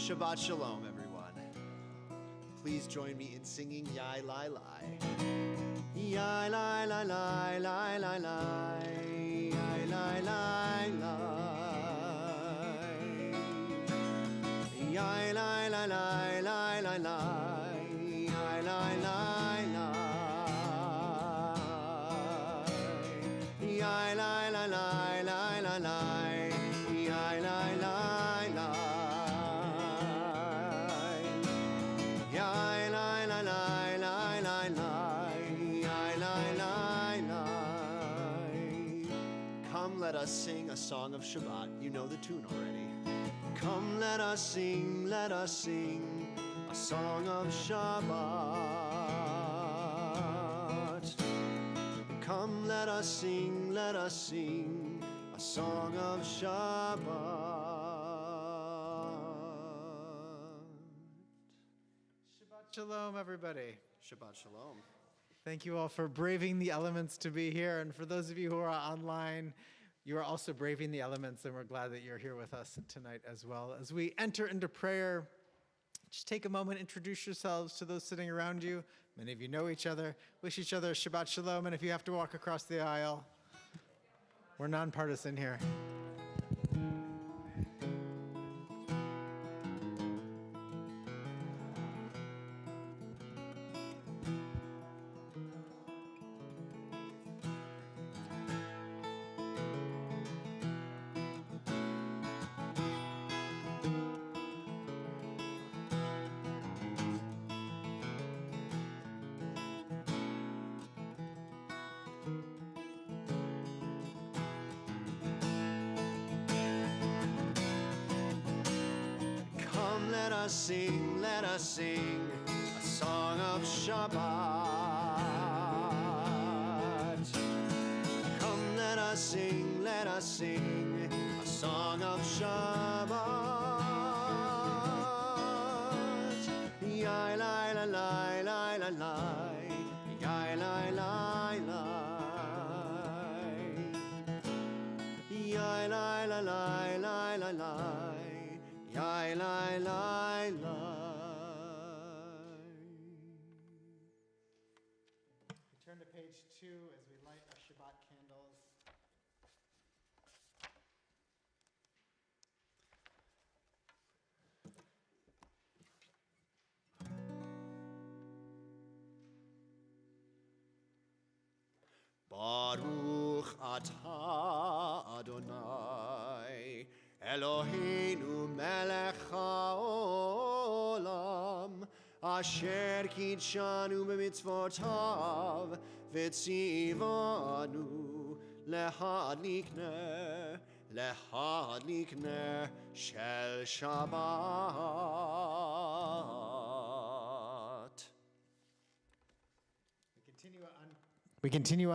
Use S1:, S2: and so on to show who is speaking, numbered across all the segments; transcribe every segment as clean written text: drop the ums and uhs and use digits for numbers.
S1: Shabbat Shalom, everyone. Please join me in singing Yai Lai Lai. Yai Lai Lai Lai Lai Lai Lai. Yai Lai Lai Lai. Yai Lai Lai Lai Lai Lai Lai. Yai Lai Lai Lai. Yai Lai Lai Lai Lai Lai Lai. Yai Lai Lai Lai. Yai Lai Lai Lai Lai Lai Lai. Yai Lai Lai Lai. Come, let us sing a song of Shabbat. You know the tune already. Come, let us sing a song of Shabbat. Come, let us sing a song of Shabbat.
S2: Shabbat Shalom, everybody.
S1: Shabbat Shalom.
S2: Thank you all for braving the elements to be here. And for those of you who are online, you are also braving the elements, and we're glad that you're here with us tonight as well. As we enter into prayer, just take a moment, introduce yourselves to those sitting around you. Many of you know each other. Wish each other Shabbat Shalom, and if you have to walk across the aisle, we're nonpartisan here.
S1: Let us sing a song of Shabbat. Come, let us sing a song of Shabbat. Yai lai lai lai lai lai lai. Yai lai lai lai. Yai lai lai lai lai lai lai. Yai lai lai lai.
S2: We turn to page 2 as we light our Shabbat candles.
S1: Baruch atah Adonai Eloheinu melech haolam asher kidshanu b'mitzvotav v'tzivanu lehadlik ner shel Shabbat.
S2: We continue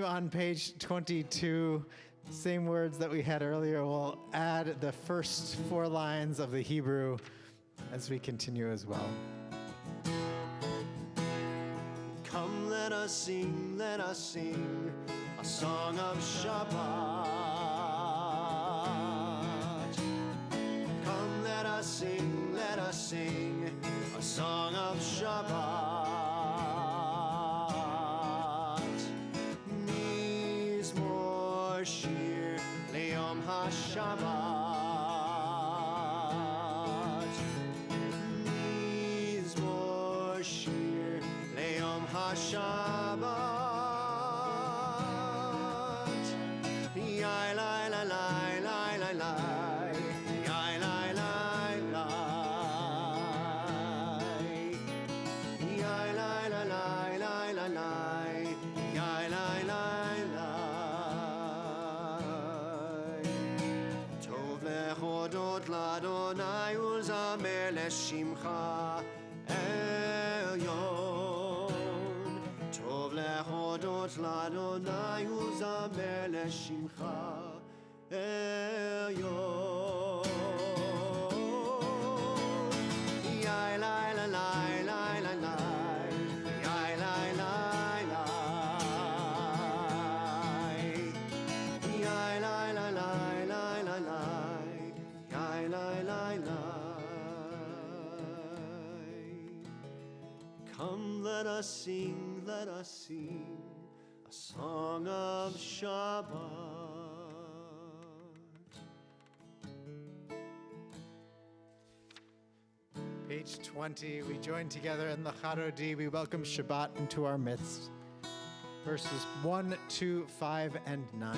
S2: on page 22. Same words that we had earlier. We'll add the first 4 lines of the Hebrew as we continue as well.
S1: Come, let us sing a song of Shabbat. Come, let us sing a song of Shabbat. Mizmor shir le'yom HaShabbat. Mizmor shir le'yom HaShabbat. Yai lai lai lai lai lai lai. Yai lai lai lai. Yai lai lai lai lai lai lai. Yai lai lai lai. Tov lechodot l'Adonai ulzamer l'shimcha elyon. Tov lechodot l'Adonai ulzamer l'shimcha elyon. Yai lai lai lai lai lai lai. Yai lai lai lai. Yai lai lai lai lai lai lai. Yai lai lai lai. let us sing a song of Shabbat.
S2: Page 20, we join together in the Charodi. We welcome Shabbat into our midst. Verses 1, 2, 5, and 9.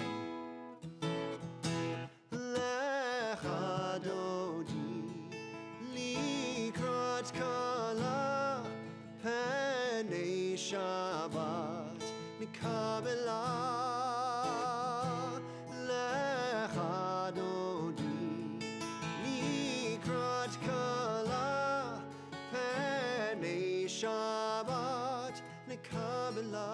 S1: Shabbat Nikabela Lecha Dodi Likrat Kala Penei Shabbat Nikabela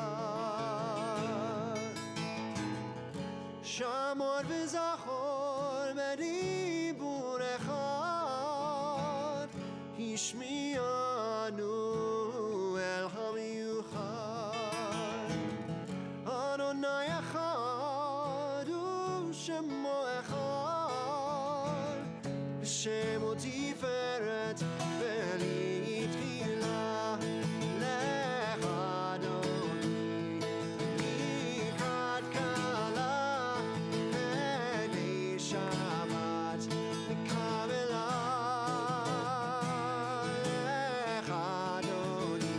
S1: Shamor v'zachor medibur echad Hishmianu el hamiyuchad Adonai echad u'shemo echad Shemo tiferet v'litchila lechadoni Likrat kala penei Shabbat Nikabela lechadoni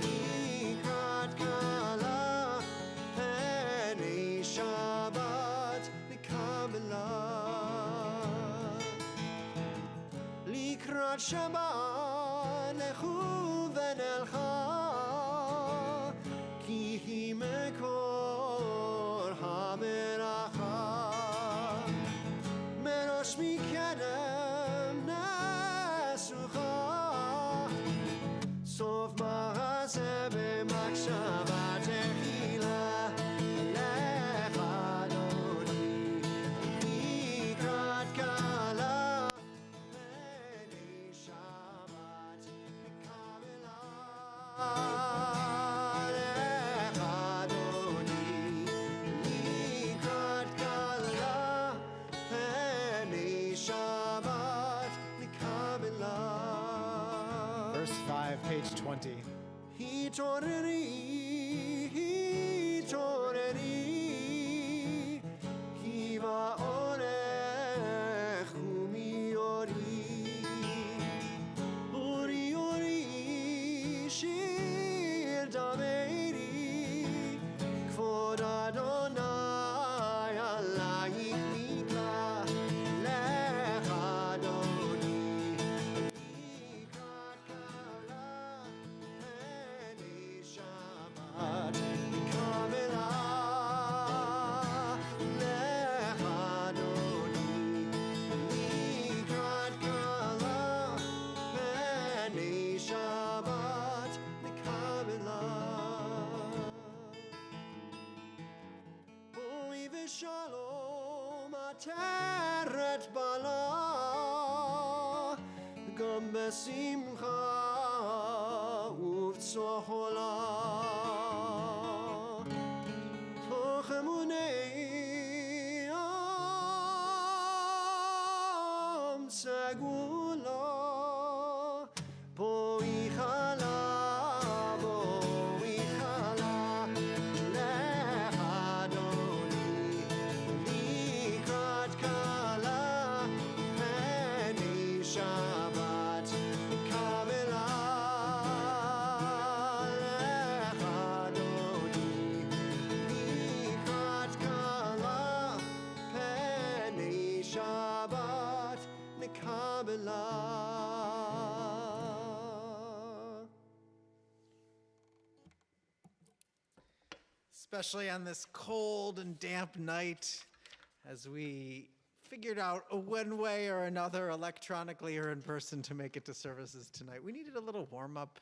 S1: Likrat kala penei Shabbat Nikabela Likrat Shabbat lechu v'nelcha Ki hi mekor hameracha Merosh mikedem nesucha Sof ma'aseh b'makshava techila Lecha Adoni Likrat kala Penei Shabbat Nikabela Lecha Adoni Likrat kala Penei Shabbat Nikabela
S2: Verse 5, page 20.
S1: Hitoreri Kiva orech umiori Uri shir dameiri Kvod Adonai alayich nikla Lech Adoni Likrat kala Penei Shabbat Nikabela Lech Adoni Likrat kala Penei Shabbat Nikabela Oi v'shalom ateret bala Gam besimcha uv'tzohola Toch emunei am segula Boi chala Lech Adoni Likrat kala Penei Shabbat Nikabela Lech Adoni Likrat kala Penei Shabbat Nikabela
S2: Especially on this cold and damp night, as we figured out one way or another, electronically or in person, to make it to services tonight. We needed a little warm-up.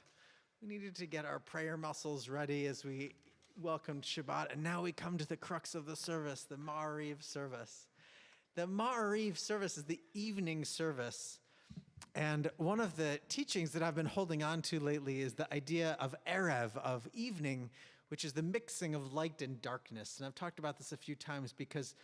S2: We needed to get our prayer muscles ready as we welcomed Shabbat, and now we come to the crux of the service, the Ma'ariv service. The Ma'ariv service is the evening service. And one of the teachings that I've been holding on to lately is the idea of Erev, of evening, which is the mixing of light and darkness. And I've talked about this a few times because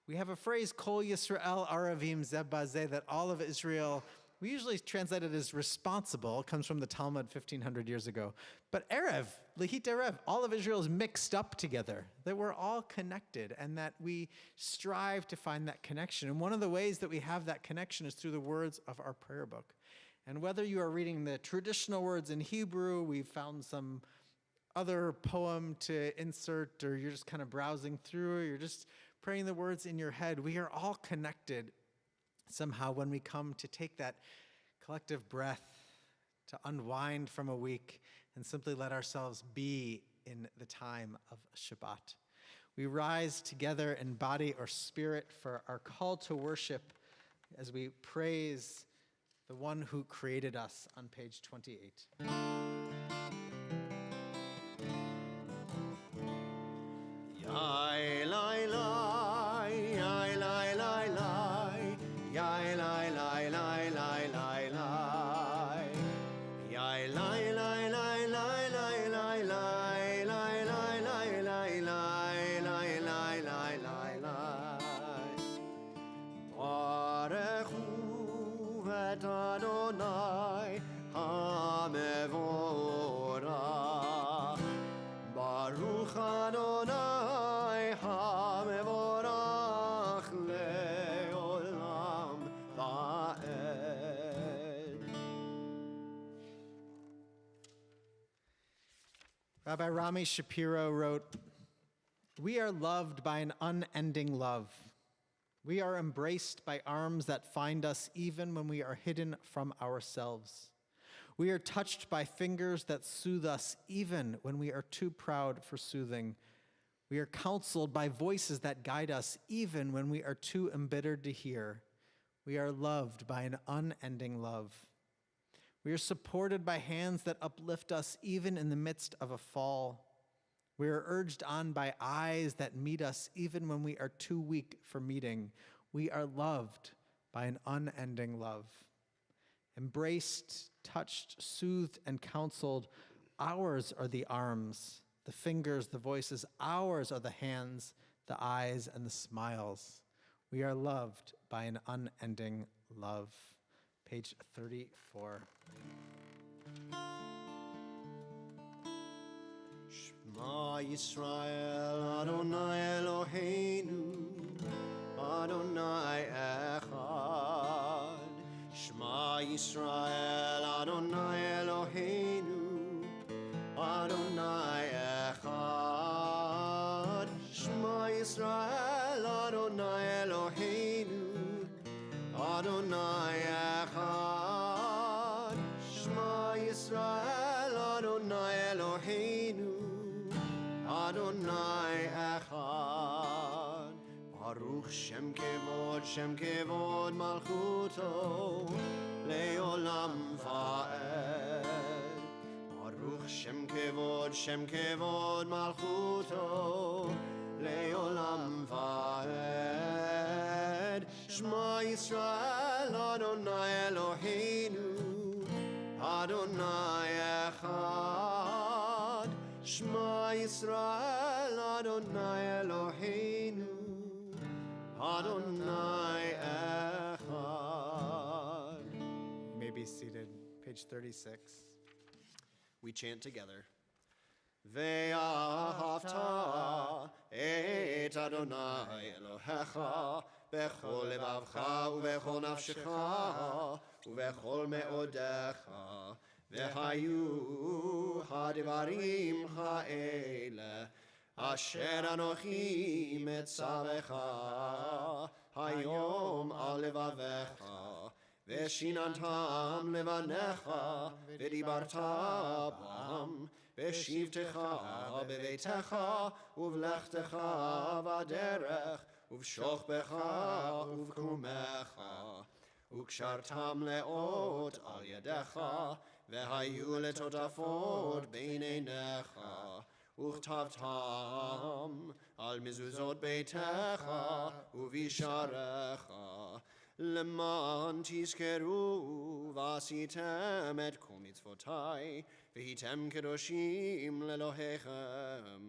S2: we have a phrase, Kol Yisrael Aravim Zeh Bazeh, that all of Israel we usually translate it as responsible. It comes from the Talmud 1,500 years ago. But Erev, Lehit Erev, all of Israel is mixed up together, that we're all connected and that we strive to find that connection. And one of the ways that we have that connection is through the words of our prayer book. And whether you are reading the traditional words in Hebrew, we've found some other poem to insert, or you're just kind of browsing through, or you're just praying the words in your head, we are all connected somehow when we come to take that collective breath, to unwind from a week and simply let ourselves be in the time of Shabbat. We rise together in body or spirit for our call to worship as we praise the one who created us on page 28.
S1: Yai lai lai, yai lai lai lai, yai lai lai lai lai lai lai, yai lai lai lai lai lai lai lai lai lai lai lai lai lai lai lai lai lai. Baruch hu et Adonai hamevorach. Baruch Adonai hamevorach leolam va'ed.
S2: Rabbi Rami Shapiro wrote, "We are loved by an unending love. We are embraced by arms that find us even when we are hidden from ourselves. We are touched by fingers that soothe us even when we are too proud for soothing. We are counseled by voices that guide us even when we are too embittered to hear. We are loved by an unending love. We are supported by hands that uplift us even in the midst of a fall. We are urged on by eyes that meet us even when we are too weak for meeting. We are loved by an unending love. Embraced, touched, soothed, and counseled, ours are the arms, the fingers, the voices. Ours are the hands, the eyes, and the smiles. We are loved by an unending love." Page 34.
S1: Shema Yisrael, Adonai Eloheinu, Adonai Echad. Shema Yisrael, Adonai Eloheinu, Adonai Echad. Shema Yisrael, Adonai Eloheinu, Adonai Echad. Shema Yisrael, Adonai Eloheinu, Adonai Echad. Baruch Shem Kevod Malchuto, Leolam Va'ed. Baruch Shem Kevod Malchuto, Leolam Va'ed. Shema Yisrael, Adonai Eloheinu, Adonai Echad. Shema Yisrael, Adonai Eloheinu, Adonai Echad.
S2: You may be seated. Page 36.
S1: We chant together. Ve'ahavta et Adonai Elohecha bechol levavcha ubechol nafshecha ubechol me'odecha ve'hayu hadivarim ha'ele asher anochi metzavecha hayom al levavecha ve'shinantam levanecha ve'dibarta bam ve'shivtecha beveitecha uvlechtecha v'derech uvshochbecha uvkumecha ukshartam leot al yadecha ve'hayu letotafot beineinecha uchtavtam al mezuzot beitecha uvisharecha leman tizkeru vasitem et kol mitzvotai v'hitem kedoshim lelohechem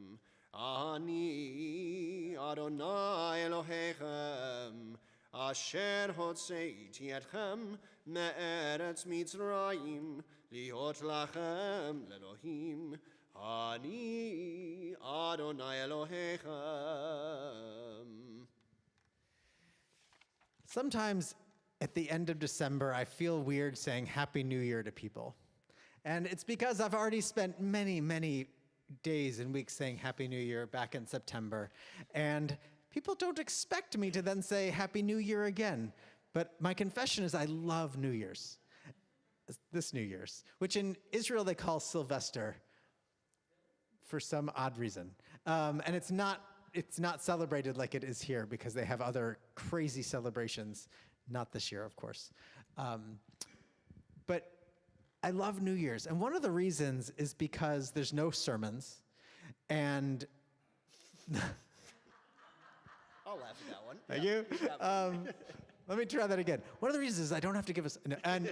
S1: ani Adonai Elohechem אשר הוצאתי אתכם מארץ מצרים, להיות לכם לאלוהים, אני אדוני אלוהיכם.
S2: Sometimes at the end of December, I feel weird saying Happy New Year to people. And it's because I've already spent many, many days and weeks saying Happy New Year back in September. And people don't expect me to then say Happy New Year again. But my confession is I love New Year's, this New Year's, which in Israel they call Sylvester for some odd reason. And it's not celebrated like it is here because they have other crazy celebrations. Not this year, of course. But I love New Year's. And one of the reasons is because there's no sermons. And
S1: I'll laugh at that one.
S2: thank you. Let me try that again. One of the reasons is I don't have to give us, no, and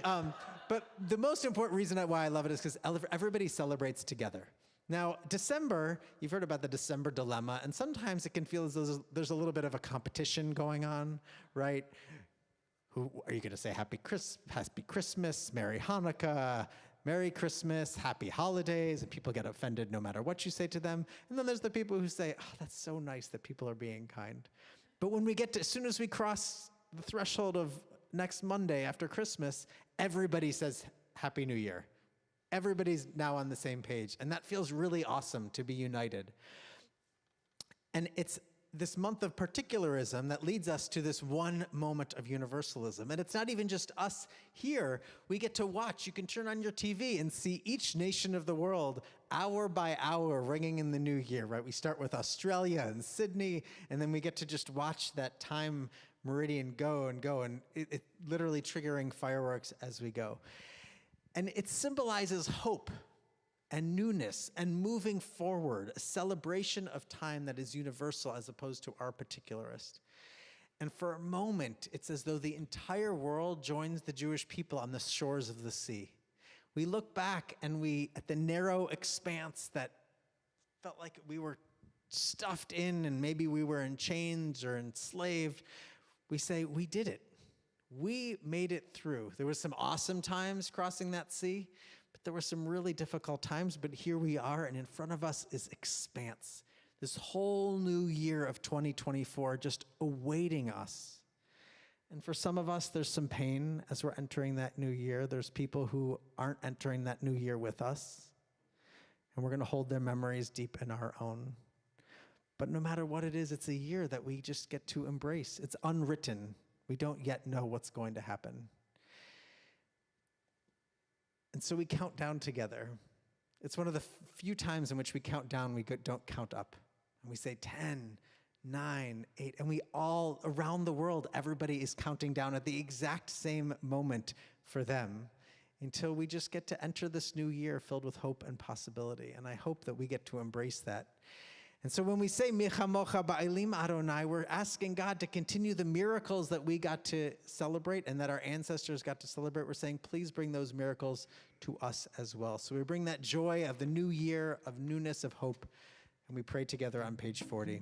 S2: but the most important reason why I love it is because everybody celebrates together. Now, December, you've heard about the December dilemma, and sometimes it can feel as though there's a little bit of a competition going on, right? Who are you going to say Happy Christmas, Merry Hanukkah, Merry Christmas, Happy Holidays, and people get offended no matter what you say to them. And then there's the people who say, oh, that's so nice that people are being kind. But when we get to, as soon as we cross the threshold of next Monday after Christmas, everybody says Happy New Year. Everybody's now on the same page, and that feels really awesome to be united. And it's this month of particularism that leads us to this one moment of universalism. And it's not even just us here. We get to watch. You can turn on your TV and see each nation of the world hour by hour ringing in the new year, right? We start with Australia and Sydney, and then we get to just watch that time meridian go, and it literally triggering fireworks as we go. And it symbolizes hope and newness and moving forward, a celebration of time that is universal as opposed to our particularist. And for a moment, it's as though the entire world joins the Jewish people on the shores of the sea. We look back and at the narrow expanse that felt like we were stuffed in and maybe we were in chains or enslaved, we say, we did it. We made it through. There was some awesome times crossing that sea, but there were some really difficult times, but here we are, and in front of us is expanse. This whole new year of 2024 just awaiting us. And for some of us, there's some pain as we're entering that new year. There's people who aren't entering that new year with us, and we're going to hold their memories deep in our own. But no matter what it is, it's a year that we just get to embrace. It's unwritten. We don't yet know what's going to happen. And so we count down together. It's one of the few times in which we count down, we don't count up. And we say 10, 9, 8, and we all, around the world, everybody is counting down at the exact same moment for them until we just get to enter this new year filled with hope and possibility. And I hope that we get to embrace that. And so when we say Mi chamocha ba'elim Adonai, we're asking God to continue the miracles that we got to celebrate and that our ancestors got to celebrate. We're saying, please bring those miracles to us as well. So we bring that joy of the new year, of newness, of hope, and we pray together on page 40.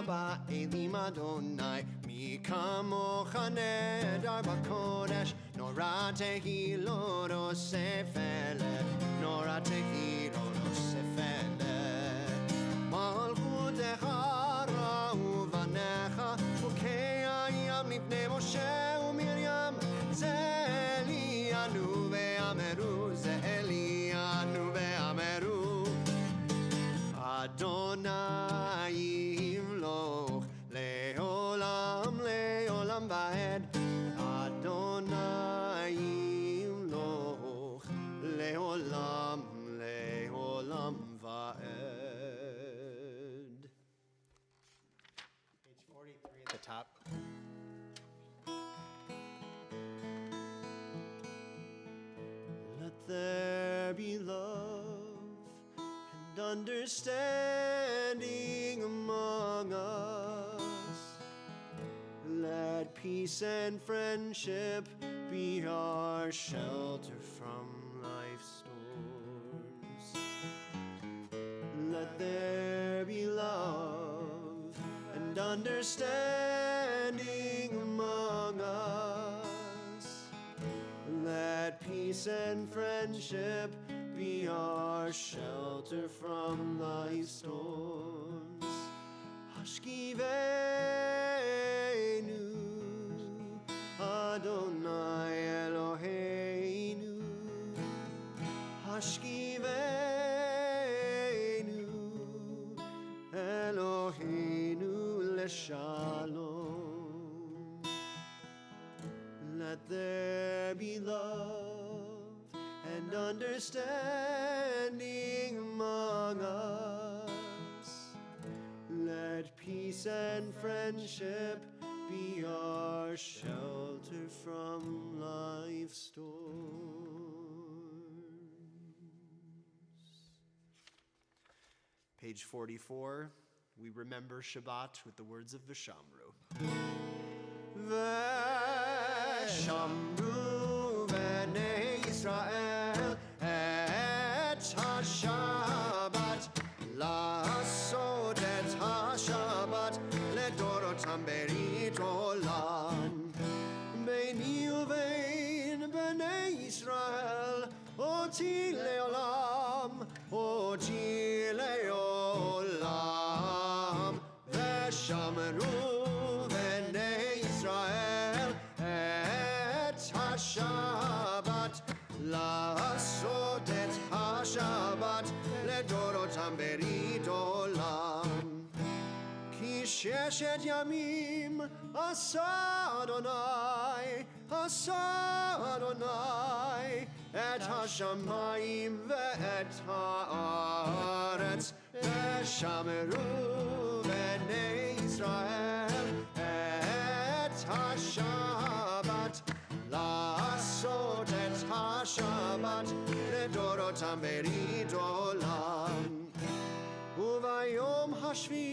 S1: Ba'elim Adonai, mi kamocha neder b'kodesh, nora tehi lo rosefele, nora tehi lo rosefele. Malchutecha ra'uvanecha, ukei hayam lifnei Moshe u'Miriam, ze Elianu ve'ameru, ze Elianu ve'ameru. Adonai Leolam, leolam vaed, Adonai imloch, leolam, leolam vaed.
S2: Page 43 at the top.
S1: Let there be love and understanding among us. peace and friendship be our shelter from life's storms. Let there be love and understanding among us. Let peace and friendship be our shelter from life's storms. Hashkivenu Adonai Eloheinu. Hashkivenu Eloheinu leshalom. Let there be love and understanding among us. Let peace and friendship be our shelter from life's storms. Page 44, we remember Shabbat with the words of Vishamru. Vishamru b'nei Yisrael et ha-Shabbat la'asot et ha-Shabbat ledorotam berit olam beini uvein b'nei Yisrael oti leolam Veshamru b'nei Yisrael et ha-Shabbat la'asot et ha-Shabbat ledorotam berit olam ki sheshet yamim asa Adonai et ha-shamayim ve'et ha'aretz Veshamru b'nei Yisrael et ha-Shabbat la'asot et ha-Shabbat ledorotam berit olam uvayom hashvi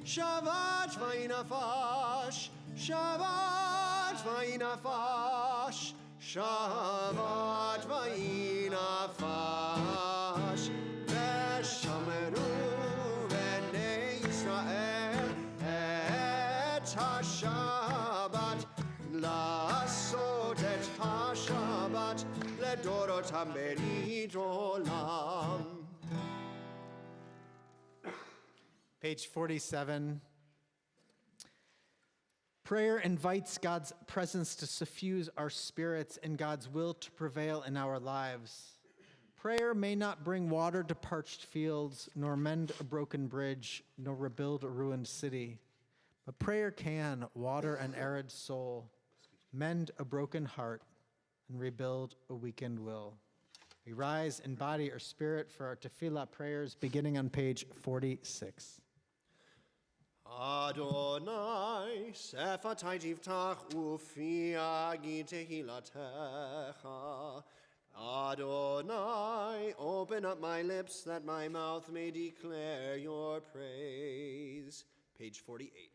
S1: Shabbat vayinafash Shabbat vayinafash Shabbat vayinafash Veshamru b'nei Yisrael et ha-Shabbat la'asot et ha-Shabbat ledorotam berit olam.
S2: Page 47. Prayer invites God's presence to suffuse our spirits and God's will to prevail in our lives. Prayer may not bring water to parched fields, nor mend a broken bridge, nor rebuild a ruined city. But prayer can water an arid soul, mend a broken heart, and rebuild a weakened will. We rise in body or spirit for our tefillah prayers, beginning on page 46.
S1: Adonai, sefatai tiftach ufi agi tehilatecha. Adonai, open up my lips that my mouth may declare your praise. Page 48.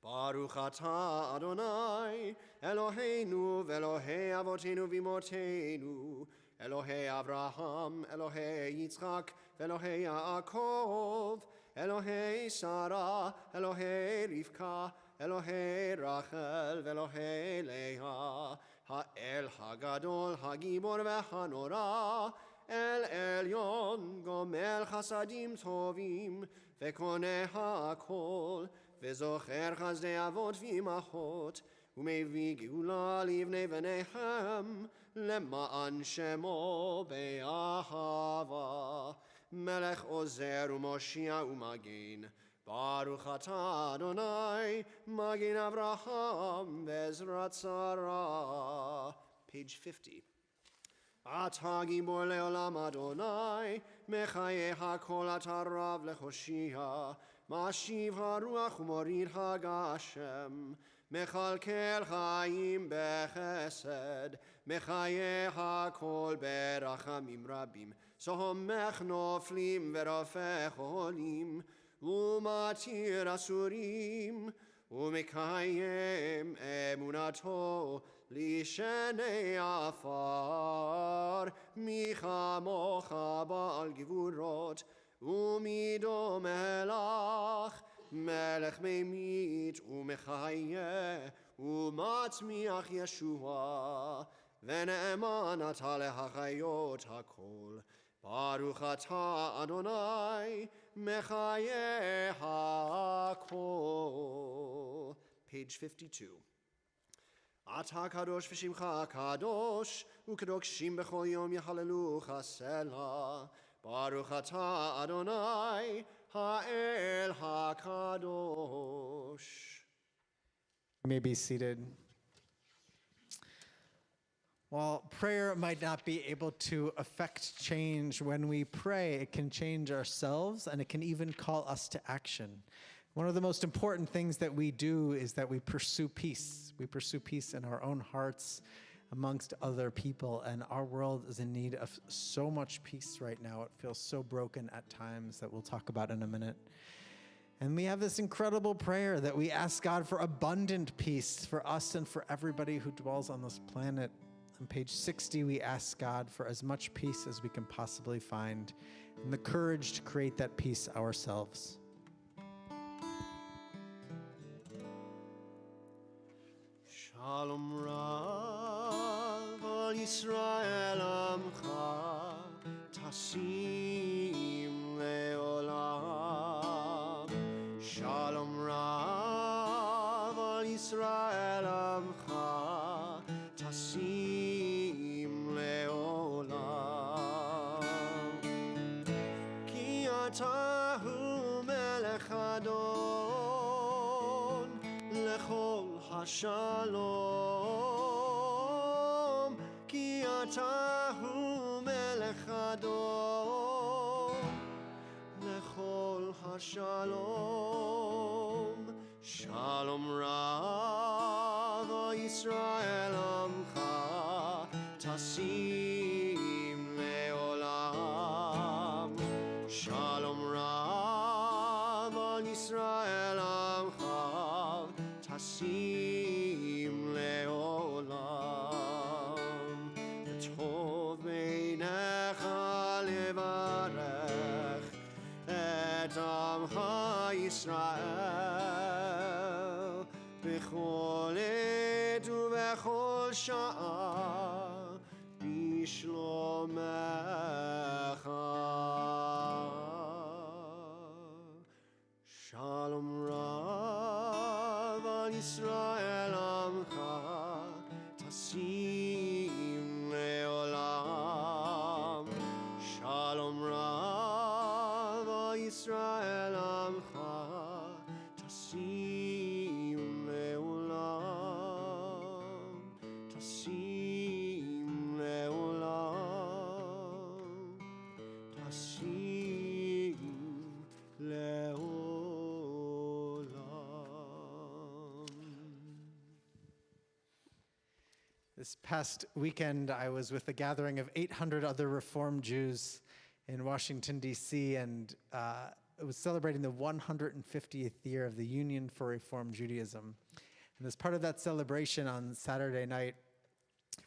S1: Baruch atah Adonai, Eloheinu ve'Elohei avotenu v'imotenu, Elohei Avraham, Elohei Yitzchak, ve'Elohei Yaakov, Elohei Sarah, Elohei Rivka, Elohei Rachel, ve'Elohei Leah, Ha'el Hagadol, Hagibor ve'Hanora, El Elyon, Gomel Chasadim Tovim, ve'Koneh Ha'akol, ve'Zocher Chazdei Avot v'Imachot, U'mevii Geula livnei v'nechem, Lema'an Shemo be'ahava, Melech Ozer u'Moshia u'Magen, Baruch atah Adonai, Magen Avraham ve'Ezrat Sarah. Page 50. Atah gibor le'olam Adonai, Mechaye ha'kol atah rav lechoshia, Mashiv ha'ruach u'morid ha'gashem, Mechalkel chayim bechesed, Mechaye ha'kol berachamim rabim, Sohomech noflim verafech olim, Umatir asurim, ומקיים אמונתו לשני עפר, מי כמוך בעל גבורות ומידו מלך, מלך ממית ומחיה ומצמיח ישועה, ונאמן אתה להחיות הכל. ברוך אתה אדוני מחיה הכל. Page 52. אתה קדוש ושמך קדוש, וקדושים בכל יום יחללוך סלה. ברוך אתה אדוני האל הקדוש.
S2: You may be seated. While prayer might not be able to affect change, when we pray, it can change ourselves and it can even call us to action. One of the most important things that we do is that we pursue peace. We pursue peace in our own hearts amongst other people, and our world is in need of so much peace right now. It feels so broken at times that we'll talk about in a minute. And we have this incredible prayer that we ask God for abundant peace for us and for everybody who dwells on this planet. On page 60, we ask God for as much peace as we can possibly find and the courage to create that peace ourselves.
S1: Shalom Rav al Yisrael Amcha Tasim Leolam. Shalom Rav al Yisrael Amcha Tasim Leolam. Ki ata hu melech adon lechol Shalom, ki atahu melech adon lechol hashalom. Shalom rav Yisrael amcha tasim leolam. Shalom rav Yisrael amcha tasim leolam. Tov beinecha levarech et amcha Yisrael bechol עת ובכל שעה בשלומך. Shalom Rav al Yisrael amcha tasim leolam. Shalom Rav al Yisrael amcha tasim leolam. Tasim leolam. Tasim leolam.
S2: This past weekend, I was with a gathering of 800 other Reform Jews in Washington, D.C., and it was celebrating the 150th year of the Union for Reform Judaism. And as part of that celebration on Saturday night,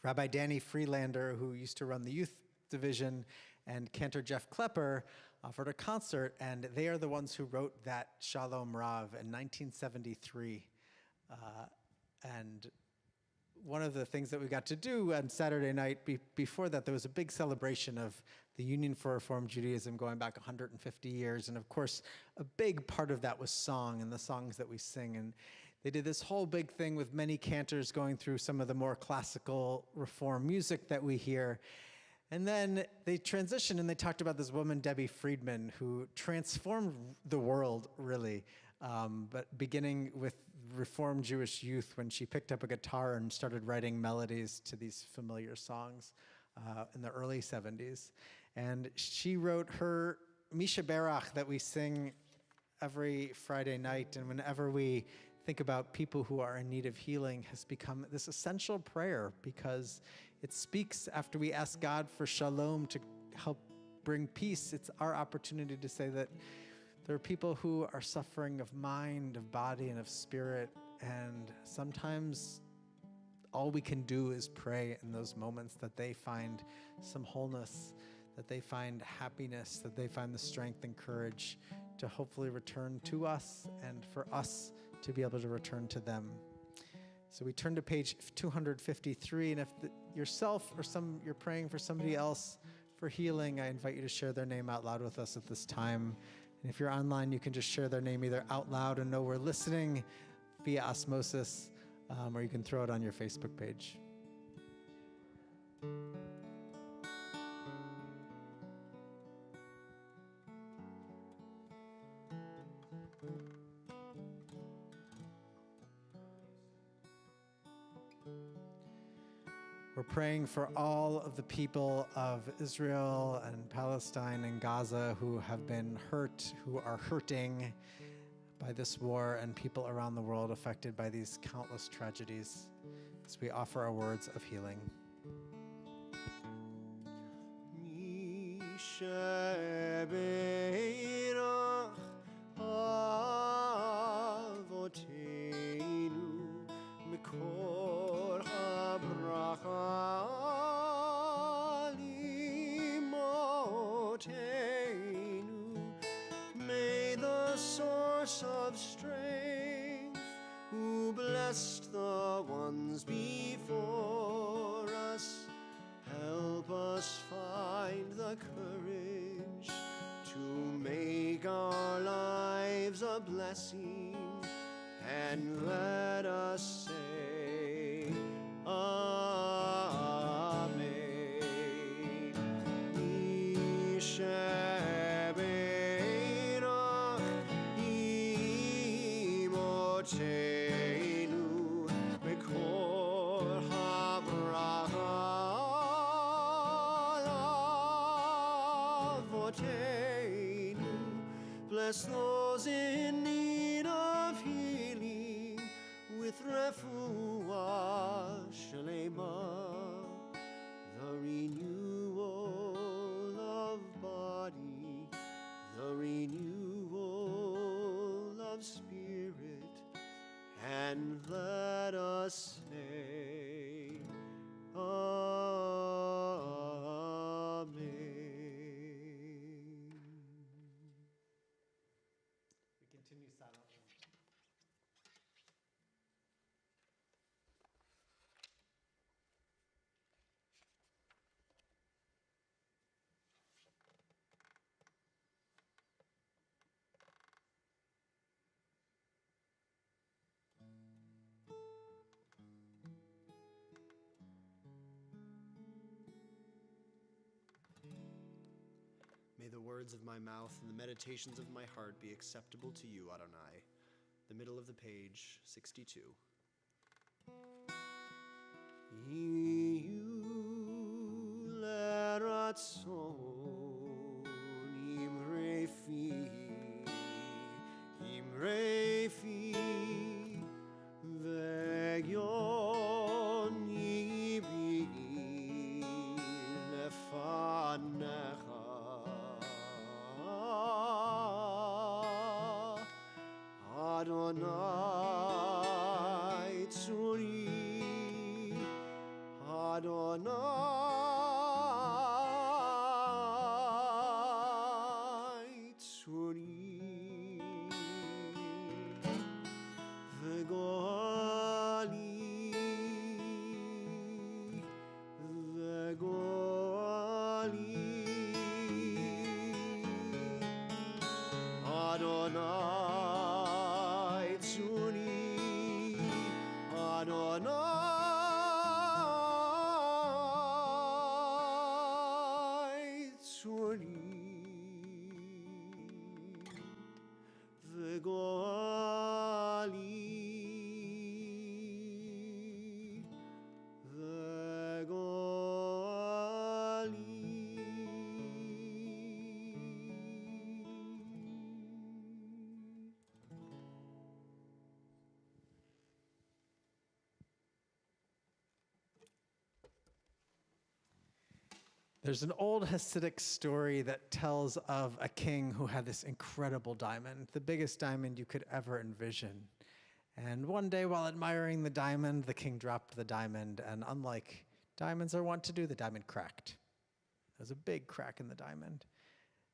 S2: Rabbi Danny Freelander, who used to run the youth division, and Cantor Jeff Klepper offered a concert, and they are the ones who wrote that Shalom Rav in 1973. And one of the things that we got to do on Saturday night, before that, there was a big celebration of the Union for Reform Judaism going back 150 years. And of course, a big part of that was song and the songs that we sing. And they did this whole big thing with many cantors going through some of the more classical Reform music that we hear. And then they transitioned and they talked about this woman, Debbie Friedman, who transformed the world, really. But beginning with Reformed Jewish youth, when she picked up a guitar and started writing melodies to these familiar songs in the early 70s. And she wrote her Misha Berach that we sing every Friday night. And whenever we think about people who are in need of healing, has become this essential prayer, because it speaks after we ask God for shalom to help bring peace. It's our opportunity to say that there are people who are suffering of mind, of body, and of spirit, And sometimes all we can do is pray in those moments that they find some wholeness, that they find happiness, that they find the strength and courage to hopefully return to us and for us to be able to return to them. So we turn to page 253, and if yourself or you're praying for somebody else for healing, I invite you to share their name out loud with us at this time. And if you're online, you can just share their name either out loud and know we're listening via osmosis, or you can throw it on your Facebook page. We're praying for all of the people of Israel and Palestine and Gaza who have been hurt, who are hurting by this war, and people around the world affected by these countless tragedies, as we offer our words of healing.
S1: May the source of strength, who blessed the ones before us, help us find the courage to make our lives a blessing, and let us say, Amen. Bless those in need of healing with refuah shlema, the renewal of body, the renewal of spirit, and let us say, Amen.
S2: Continue silently.
S1: May the words of my mouth and the meditations of my heart be acceptable to you, Adonai. The middle of the page, 62. Adonai Tzuri, Adonai Tzuri, V'goli, V'goli, Adonai Tzuri, Adonai Tzuri, V'goli,
S2: There's an old Hasidic story that tells of a king who had this incredible diamond, the biggest diamond you could ever envision. And one day, while admiring the diamond, the king dropped the diamond, and unlike diamonds are wont to do, the diamond cracked. There was a big crack in the diamond.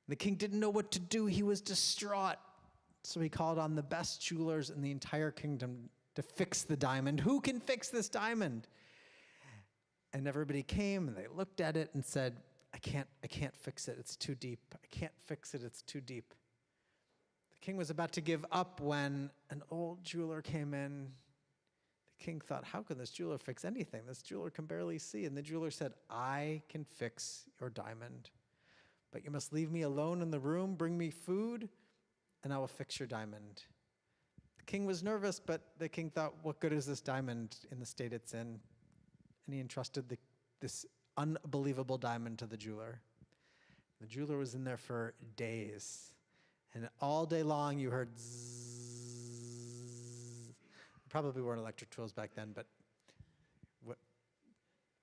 S2: The king didn't know what to do. He was distraught. So he called on the best jewelers in the entire kingdom to fix the diamond. Who can fix this diamond? And everybody came and they looked at it and said, I can't fix it. It's too deep. I can't fix it. It's too deep. The king was about to give up when an old jeweler came in. The king thought, how can this jeweler fix anything? This jeweler can barely see. And the jeweler said, I can fix your diamond, but you must leave me alone in the room, bring me food, and I will fix your diamond. The king was nervous, but the king thought, what good is this diamond in the state it's in? And he entrusted this unbelievable diamond to the jeweler. The jeweler was in there for days. And all day long you heard zzz. Probably weren't electric tools back then, but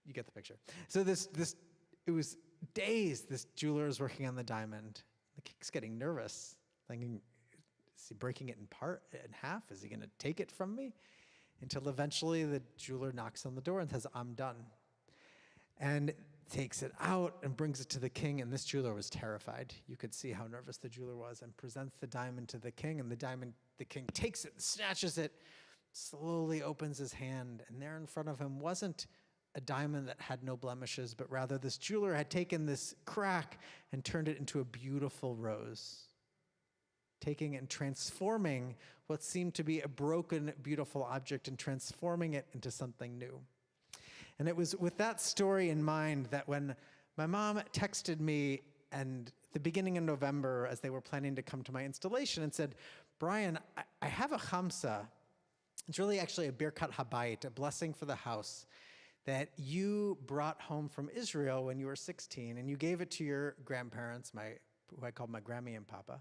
S2: you get the picture. So it was days this jeweler is working on the diamond. The king's getting nervous, thinking, is he breaking it in half? Is he going to take it from me? Until eventually the jeweler knocks on the door and says, I'm done. And takes it out and brings it to the king, and this jeweler was terrified. You could see how nervous the jeweler was, and presents the diamond to the king, and the king takes it, snatches it, slowly opens his hand, and there in front of him wasn't a diamond that had no blemishes, but rather this jeweler had taken this crack and turned it into a beautiful rose, taking and transforming what seemed to be a broken, beautiful object and transforming it into something new. And it was with that story in mind that when my mom texted me and the beginning of November as they were planning to come to my installation and said, Brian, I have a chamsa. It's really actually a birkat habayit, a blessing for the house that you brought home from Israel when you were 16, and you gave it to your grandparents, who I called my Grammy and Papa,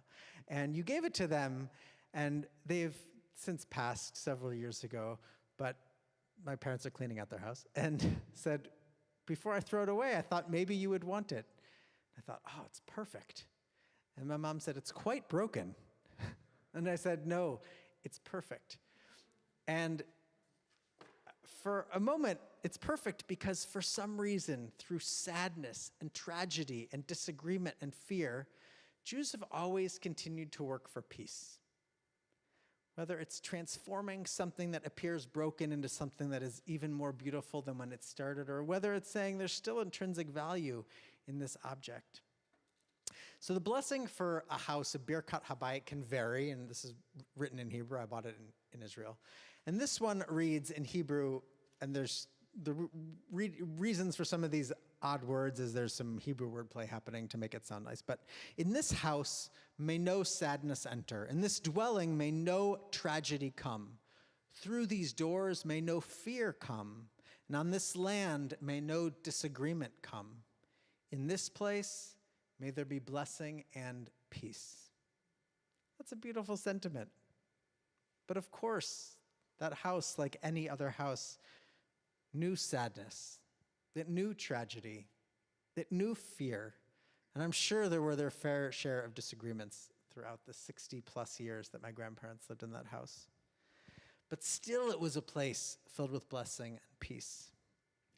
S2: and you gave it to them, and they've since passed several years ago, but my parents are cleaning out their house, and said, before I throw it away, I thought maybe you would want it. I thought, oh, it's perfect. And my mom said, it's quite broken. And I said, no, it's perfect. And for a moment, it's perfect because for some reason, through sadness and tragedy and disagreement and fear, Jews have always continued to work for peace. Whether it's transforming something that appears broken into something that is even more beautiful than when it started, or whether it's saying there's still intrinsic value in this object. So the blessing for a house, a birkat habayit, can vary, and this is written in Hebrew. I bought it in Israel. And this one reads in Hebrew, and there's the reasons for some of these odd words is there's some Hebrew wordplay happening to make it sound nice. But in this house may no sadness enter. In this dwelling may no tragedy come. Through these doors may no fear come. And on this land may no disagreement come. In this place may there be blessing and peace. That's a beautiful sentiment. But of course, that house, like any other house, knew sadness, it knew tragedy, it knew fear. And I'm sure there were their fair share of disagreements throughout the 60-plus years that my grandparents lived in that house. But still, it was a place filled with blessing and peace.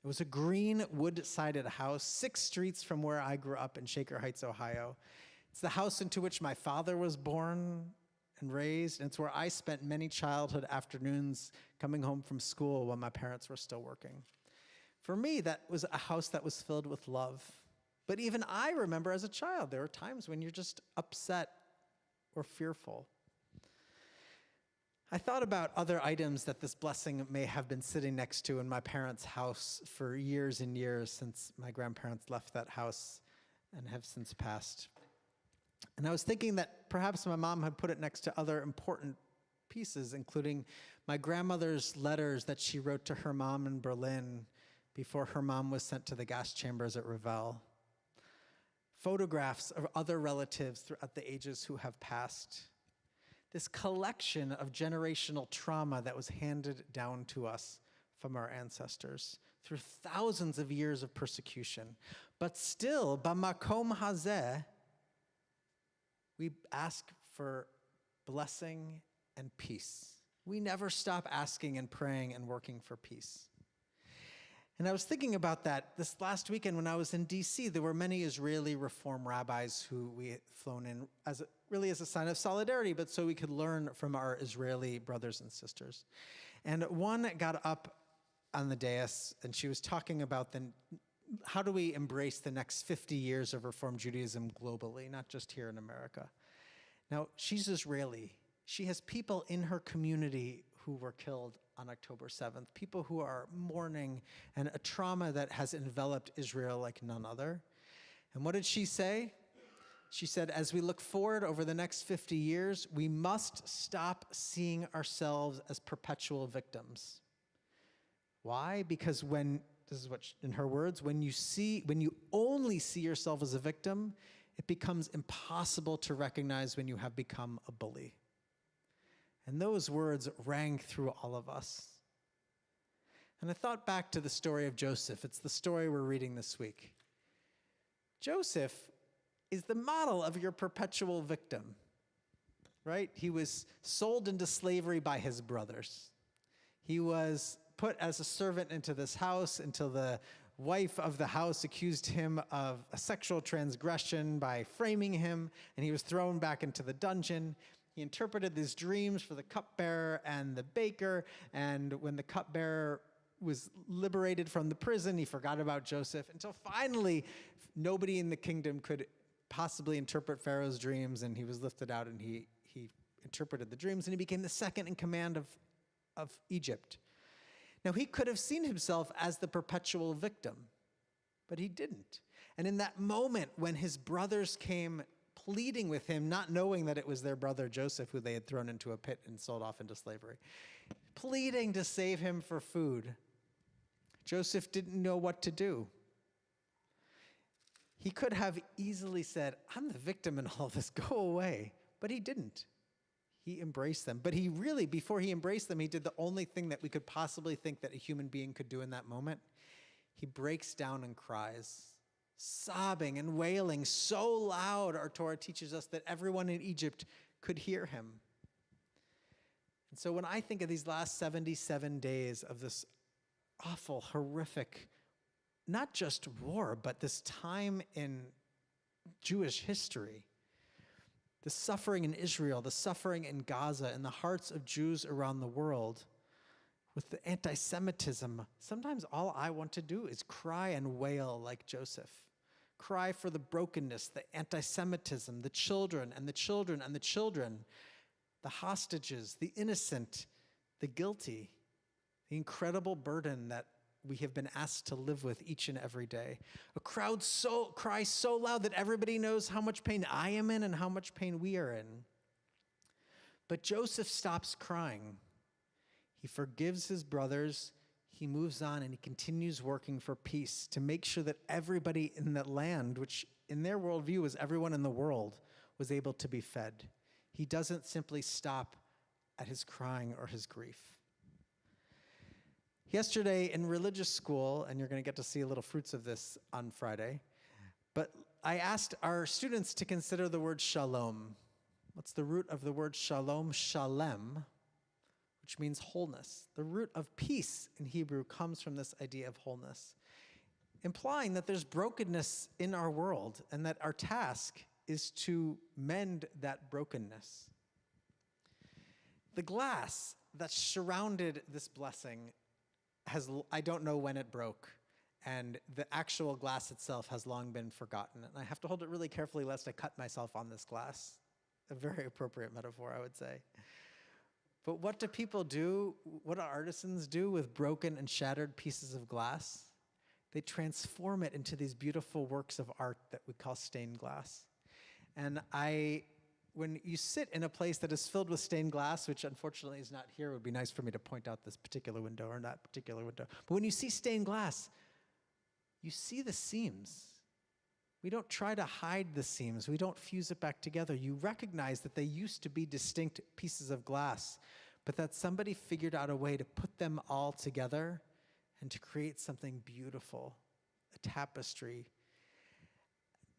S2: It was a green, wood-sided house, 6 streets from where I grew up in Shaker Heights, Ohio. It's the house into which my father was born and raised, and it's where I spent many childhood afternoons coming home from school when my parents were still working. For me, that was a house that was filled with love. But even I remember as a child, there were times when you're just upset or fearful. I thought about other items that this blessing may have been sitting next to in my parents' house for years and years since my grandparents left that house and have since passed. And I was thinking that perhaps my mom had put it next to other important pieces, including my grandmother's letters that she wrote to her mom in Berlin before her mom was sent to the gas chambers at Revel. Photographs of other relatives throughout the ages who have passed. This collection of generational trauma that was handed down to us from our ancestors through thousands of years of persecution. But still, b'makom hazeh, we ask for blessing and peace We never stop asking and praying and working for peace. And I was thinking about that this last weekend when I was in D.C. There were many Israeli Reform rabbis who we had flown in really as a sign of solidarity, but so we could learn from our Israeli brothers and sisters. And one got up on the dais, and she was talking about how do we embrace the next 50 years of Reform Judaism globally, not just here in America. Now, she's Israeli. She has people in her community who were killed on October 7th, people who are mourning, and a trauma that has enveloped Israel like none other. And what did she say? She said, as we look forward over the next 50 years, we must stop seeing ourselves as perpetual victims. Why? Because this is what, in her words, when you only see yourself as a victim, it becomes impossible to recognize when you have become a bully. And those words rang through all of us. And I thought back to the story of Joseph. It's the story we're reading this week. Joseph is the model of your perpetual victim, right? He was sold into slavery by his brothers. He was put as a servant into this house until the wife of the house accused him of a sexual transgression by framing him, and he was thrown back into the dungeon. He interpreted these dreams for the cupbearer and the baker, and when the cupbearer was liberated from the prison, he forgot about Joseph until finally nobody in the kingdom could possibly interpret Pharaoh's dreams, and he was lifted out and he interpreted the dreams, and he became the second in command of Egypt. Now, he could have seen himself as the perpetual victim, but he didn't. And in that moment when his brothers came pleading with him, not knowing that it was their brother Joseph who they had thrown into a pit and sold off into slavery, pleading to save him for food, Joseph didn't know what to do. He could have easily said, I'm the victim in all this, go away. But he didn't. He embraced them. But he really, before he embraced them, he did the only thing that we could possibly think that a human being could do in that moment. He breaks down and cries, sobbing and wailing so loud, our Torah teaches us, that everyone in Egypt could hear him. And so when I think of these last 77 days of this awful, horrific, not just war, but this time in Jewish history, the suffering in Israel, the suffering in Gaza, in the hearts of Jews around the world, with the anti-Semitism, sometimes all I want to do is cry and wail like Joseph. Cry for the brokenness, the anti-Semitism, the children and the children and the children, the hostages, the innocent, the guilty, the incredible burden that we have been asked to live with each and every day. A crowd cries so loud that everybody knows how much pain I am in and how much pain we are in. But Joseph stops crying. He forgives his brothers, he moves on, and he continues working for peace to make sure that everybody in that land, which in their worldview was everyone in the world, was able to be fed. He doesn't simply stop at his crying or his grief. Yesterday in religious school, and you're going to get to see a little fruits of this on Friday, but I asked our students to consider the word shalom. What's the root of the word shalom? Shalem, which means wholeness. The root of peace in Hebrew comes from this idea of wholeness, implying that there's brokenness in our world and that our task is to mend that brokenness. The glass that surrounded this blessing I don't know when it broke, and the actual glass itself has long been forgotten. And I have to hold it really carefully lest I cut myself on this glass. A very appropriate metaphor, I would say. But what do people do? What do artisans do with broken and shattered pieces of glass? They transform it into these beautiful works of art that we call stained glass. And when you sit in a place that is filled with stained glass, which unfortunately is not here, it would be nice for me to point out this particular window or that particular window. But when you see stained glass, you see the seams. We don't try to hide the seams. We don't fuse it back together. You recognize that they used to be distinct pieces of glass, but that somebody figured out a way to put them all together and to create something beautiful, a tapestry.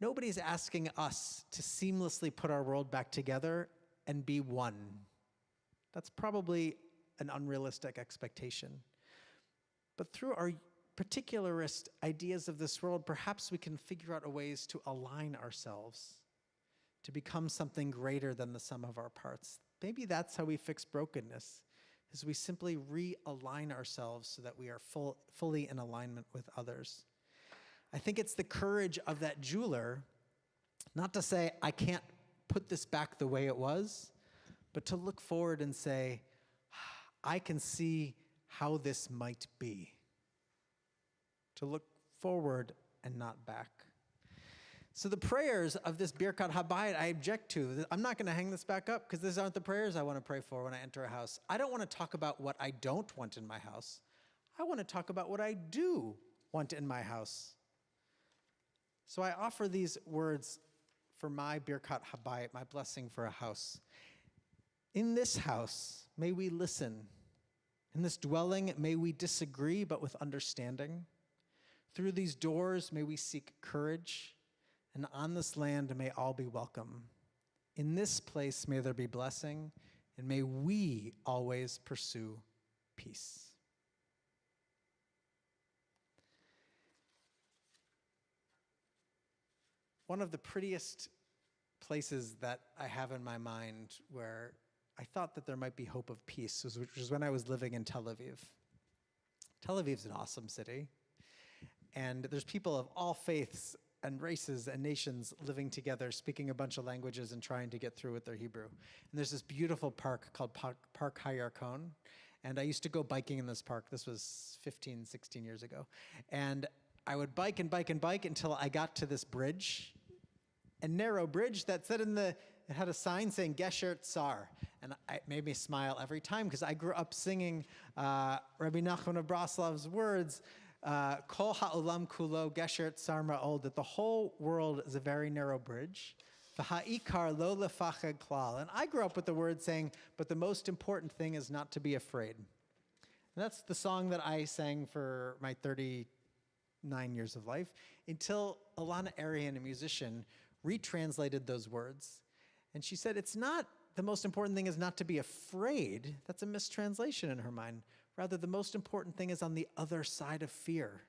S2: Nobody's asking us to seamlessly put our world back together and be one. That's probably an unrealistic expectation. But through our particularist ideas of this world, perhaps we can figure out ways to align ourselves, to become something greater than the sum of our parts. Maybe that's how we fix brokenness, is we simply realign ourselves so that we are fully in alignment with others. I think it's the courage of that jeweler, not to say, I can't put this back the way it was, but to look forward and say, I can see how this might be. To look forward and not back. So the prayers of this Birkat Habayit I object to. I'm not going to hang this back up because these aren't the prayers I want to pray for when I enter a house. I don't want to talk about what I don't want in my house. I want to talk about what I do want in my house. So I offer these words for my Birkat Habayit, my blessing for a house. In this house, may we listen. In this dwelling, may we disagree, but with understanding. Through these doors, may we seek courage. And on this land, may all be welcome. In this place, may there be blessing, and may we always pursue peace. One of the prettiest places that I have in my mind where I thought that there might be hope of peace was when I was living in Tel Aviv. Tel Aviv's an awesome city, and there's people of all faiths and races and nations living together, speaking a bunch of languages and trying to get through with their Hebrew. And there's this beautiful park called Park Hayarkon, and I used to go biking in this park. This was 15, 16 years ago. And I would bike and bike and bike until I got to this bridge, a narrow bridge that said it had a sign saying Gesher Tsar. And it made me smile every time because I grew up singing Rabbi Nachman of Breslov's words, Kol ha'olam kulo gesher tsar ma'od, that the whole world is a very narrow bridge. V'ha'ikar lo lefachad klal. And I grew up with the word saying, but the most important thing is not to be afraid. And that's the song that I sang for my 39 years of life until Alana Arian, a musician, retranslated those words. And she said, it's not the most important thing is not to be afraid. That's a mistranslation in her mind. Rather, the most important thing is on the other side of fear.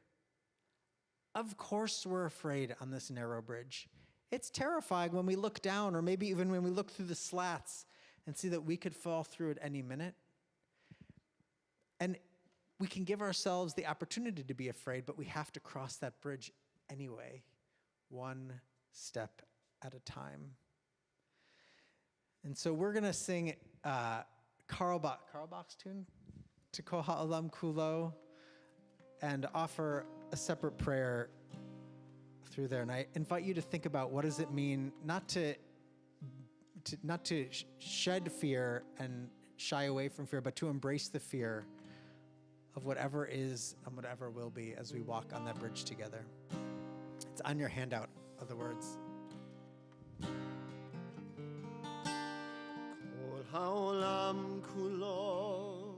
S2: Of course we're afraid on this narrow bridge. It's terrifying when we look down, or maybe even when we look through the slats and see that we could fall through at any minute. And we can give ourselves the opportunity to be afraid, but we have to cross that bridge anyway, one step at a time. And so we're going to sing Karl Bach's tune, to Kol ha'olam kulo, and offer a separate prayer through there. And I invite you to think about what does it mean not to shed fear and shy away from fear, but to embrace the fear of whatever is and whatever will be as we walk on that bridge together. It's on your handout of the words.
S1: העולם כולו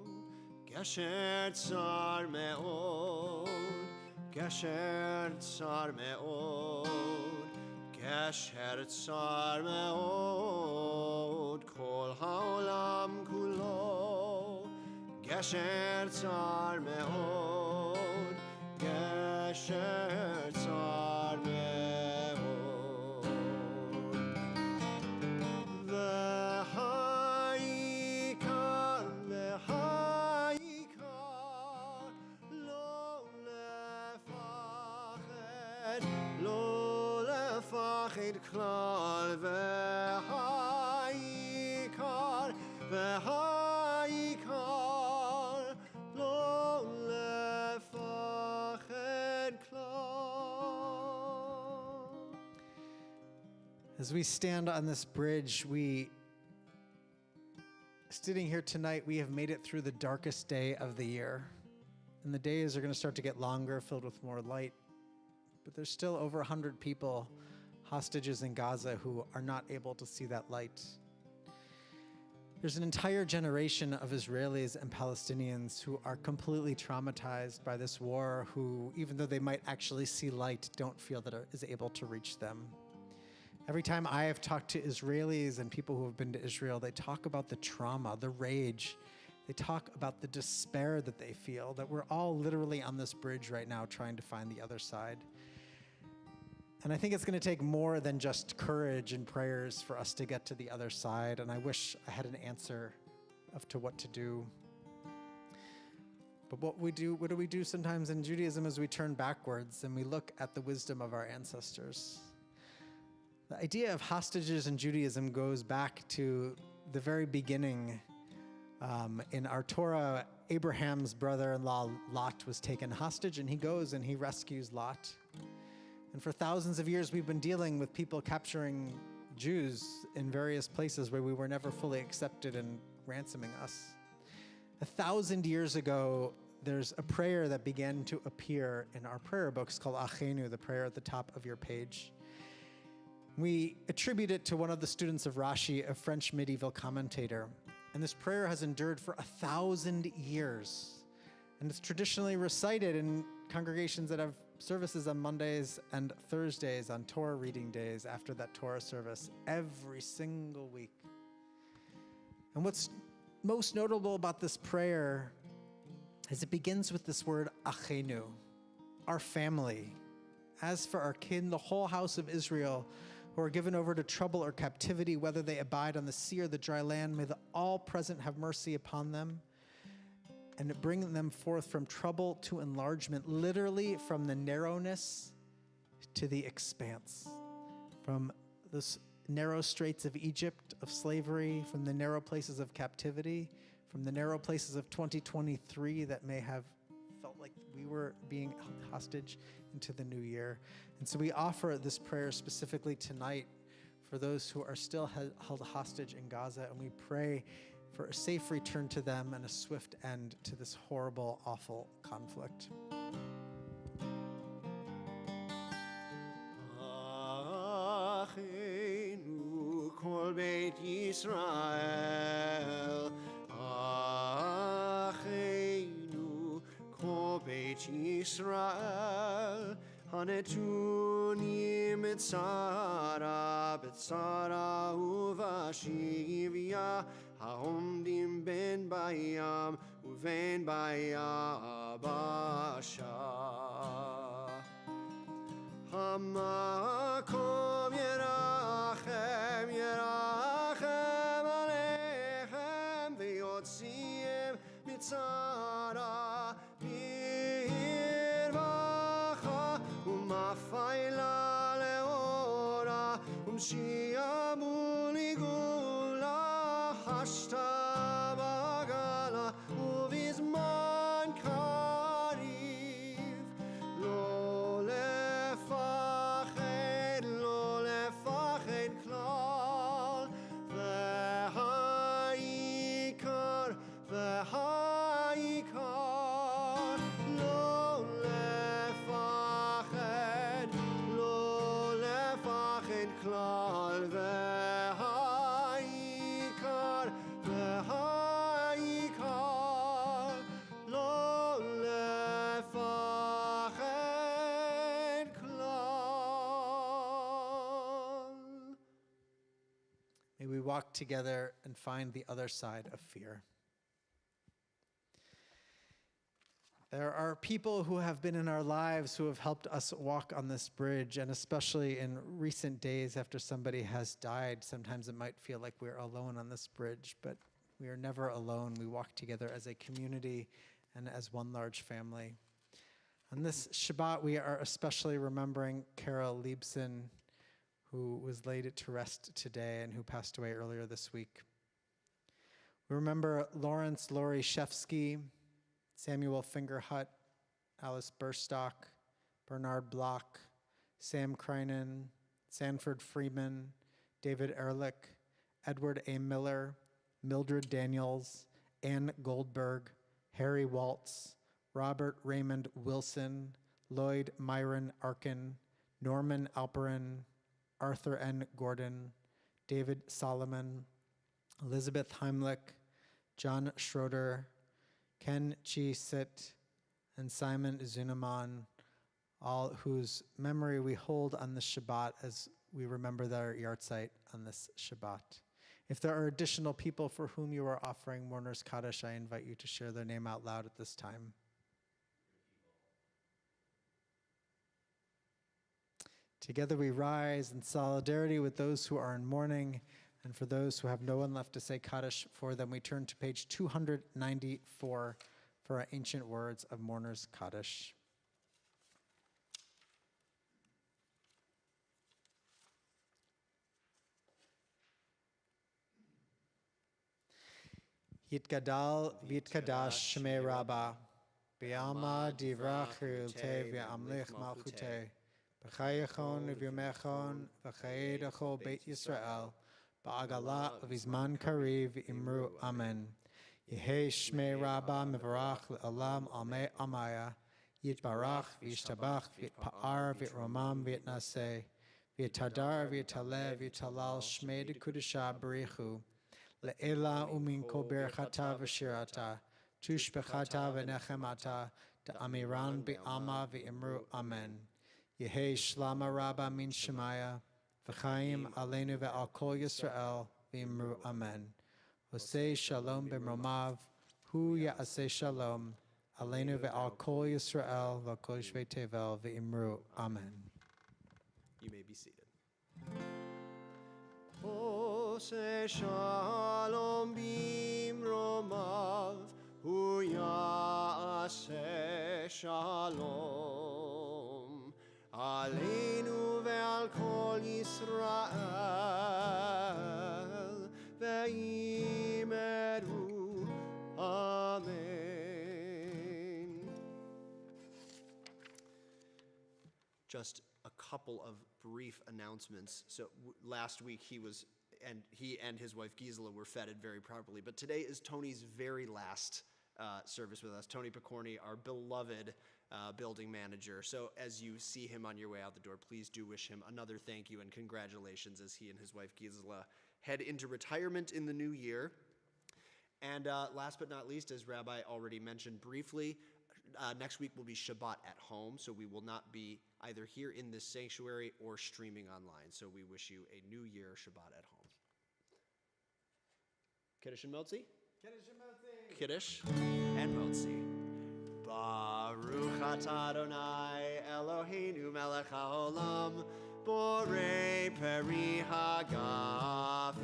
S1: גשר צר מאוד, גשר צר מאוד, גשר צר מאוד, כל העולם כולו גשר צר מאוד, גשר צר מאוד. כלל והעיקר לא לפחד כלל.
S2: As we stand on this bridge, sitting here tonight, we have made it through the darkest day of the year. And the days are going to start to get longer, filled with more light. But there's still over 100 people, hostages in Gaza, who are not able to see that light. There's an entire generation of Israelis and Palestinians who are completely traumatized by this war, who, even though they might actually see light, don't feel that it is able to reach them. Every time I have talked to Israelis and people who have been to Israel, they talk about the trauma, the rage They talk about the despair that they feel, that we're all literally on this bridge right now trying to find the other side. And I think it's going to take more than just courage and prayers for us to get to the other side. And I wish I had an answer to what to do. But what do we do sometimes in Judaism is we turn backwards and we look at the wisdom of our ancestors. The idea of hostages in Judaism goes back to the very beginning. In our Torah, Abraham's brother-in-law Lot was taken hostage, and he goes and he rescues Lot. And for thousands of years, we've been dealing with people capturing Jews in various places where we were never fully accepted and ransoming us. 1,000 years ago, there's a prayer that began to appear in our prayer books called Achenu, the prayer at the top of your page. We attribute it to one of the students of Rashi, a French medieval commentator. And this prayer has endured for 1,000 years. And it's traditionally recited in congregations that have services on Mondays and Thursdays, on Torah reading days after that Torah service, every single week. And what's most notable about this prayer is it begins with this word achenu, our family. As for our kin, the whole house of Israel, who are given over to trouble or captivity, whether they abide on the sea or the dry land, may the all-present have mercy upon them and bring them forth from trouble to enlargement, literally from the narrowness to the expanse, from this narrow straits of Egypt, of slavery, from the narrow places of captivity, from the narrow places of 2023 that may have felt like we were being held hostage into the new year. And so we offer this prayer specifically tonight for those who are still held hostage in Gaza, and we pray for a safe return to them and a swift end to this horrible, awful conflict.
S1: Achenu kol Beit Yisrael, Achenu kol Beit Yisrael, Hanetunim b'tzara uvashivya, Haomdim ben bayam uven bayabasha. Hamakom yerachem aleichem v'yotziem mitzara b'irvacha umafayla leora umshiamu ligula hashta bagala uvizman kariv lo lefached klal v'ha'ikar lo lefached klal v'ha'ikar lo lefached klal.
S2: May we walk together and find the other side of fear. There are people who have been in our lives who have helped us walk on this bridge, and especially in recent days after somebody has died, sometimes it might feel like we're alone on this bridge, but we are never alone. We walk together as a community and as one large family. On this Shabbat, we are especially remembering Carol Liebson, who was laid to rest today and who passed away earlier this week. We remember Lawrence Laurie Shefsky, Samuel Fingerhut, Alice Burstock, Bernard Block, Sam Kreinen, Sanford Freeman, David Ehrlich, Edward A. Miller, Mildred Daniels, Ann Goldberg, Harry Waltz, Robert Raymond Wilson, Lloyd Myron Arkin, Norman Alperin, Arthur N. Gordon, David Solomon, Elizabeth Heimlich, John Schroeder, Ken Chi-sit, and Simon Zuneman, all whose memory we hold on this Shabbat as we remember their yahrzeit on this Shabbat. If there are additional people for whom you are offering Mourner's Kaddish, I invite you to share their name out loud at this time. Together we rise in solidarity with those who are in mourning, and for those who have no one left to say Kaddish for them, we turn to page 294 for our ancient words of Mourner's Kaddish. Yitgadal v'yitkadash shmei Rabbah, b'yalma divrach chiltei v'amlich malchutei, b'chayachon v'yomechon v'chayedacho beit Yisrael, ba'agala v'izman kariv v'imru amen. Yehei shmei Rabbah mevarach le'olam almei amaya, yitbarach v'yishtabach v'yitpa'ar v'yitromam v'yitnaseh, v'yitadar v'yitaleh v'yitalal shmei dekudesha b'richu, Le'ela umin kol berchata v'shirata, tushbechata v'nechemata, da'amiran bi'alma v'imru amen. Yehei shlama rabba min shemaya, v'chaim aleinu ve'al kol Yisrael v'imru amen. Osei shalom b'mromav, hu ya'aseh shalom, aleinu ve'al kol Yisrael v'kol shvei tevel v'imru amen.
S1: You may be seated. Oseh shalom bimromav, hu ya'aseh shalom, aleinu ve'al kol Yisrael, ve'imeru amen. Just a couple of brief announcements. So last week he and his wife Gisela were feted very properly, but today is Tony's very last service with us. Tony Picorni, our beloved building manager. So as you see him on your way out the door, please do wish him another thank you and congratulations as he and his wife Gisela head into retirement in the new year. And last but not least, as Rabbi already mentioned briefly, next week will be Shabbat at home, so we will not be either here in this sanctuary or streaming online. So we wish you a new year Shabbat at home. Kiddush and Motzi?
S2: Kiddush and Motzi.
S1: Kiddush and Motzi. Baruch atah Adonai Eloheinu melech haolam, borei peri hagafen.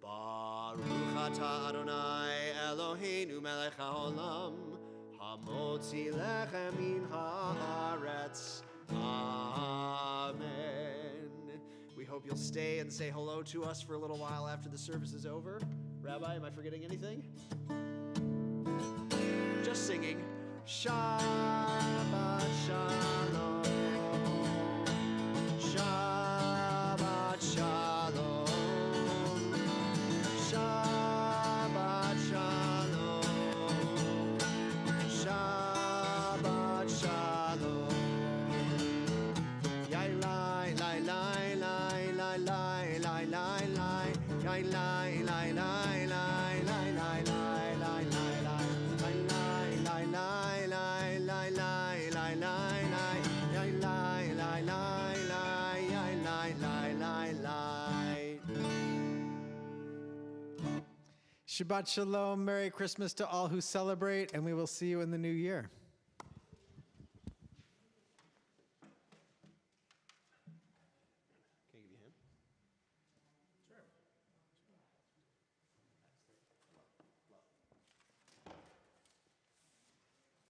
S1: Baruch atah Adonai Eloheinu melech haolam, hamotzi lechem min haaretz. Amen. We hope you'll stay and say hello to us for a little while after the service is over. Rabbi, am I forgetting anything? Just singing. Shabbat Shalom. Shabbat Shalom. Shabbat Shalom. Shabbat Shalom. Yai lai lai lai lai lai lai lai lai lai. Yai lai lai lai lai lai lai lai lai lai lai. Lai lai lai lai lai lai lai lai lai. Yai lai lai lai lai yai lai lai lai lai.
S2: Shabbat Shalom, Merry Christmas to all who celebrate, and we will see you in the new year.